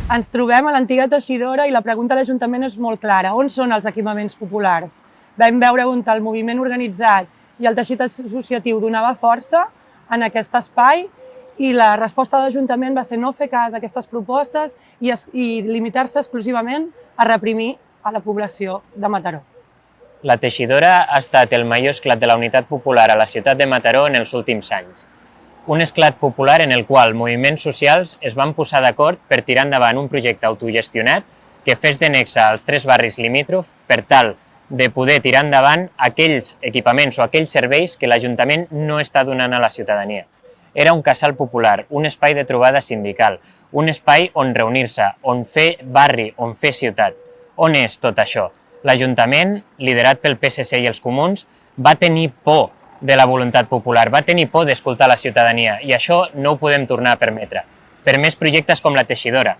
Ens trobem a l'antiga teixidora i la pregunta a l'Ajuntament és molt clara. On són els equipaments populars? Vam veure on el moviment organitzat i el teixit associatiu donava força en aquest espai i la resposta de l'Ajuntament va ser no fer cas a aquestes propostes i limitar-se exclusivament a reprimir a la població de Mataró. La teixidora ha estat el major esclat de la unitat popular a la ciutat de Mataró en els últims anys. Un esclat popular en el qual moviments socials es van posar d'acord per tirar endavant un projecte autogestionat que fes de nexe als 3 barris limítrofs per tal de poder tirar endavant aquells equipaments o aquells serveis que l'Ajuntament no està donant a la ciutadania. Era un casal popular, un espai de trobada sindical, un espai on reunir-se, on fer barri, on fer ciutat. On és tot això? L'Ajuntament, liderat pel PSC i els Comuns, va tenir por de la voluntat popular, va tenir por d'escoltar la ciutadania i això no ho podem tornar a permetre. Per més projectes com la teixidora,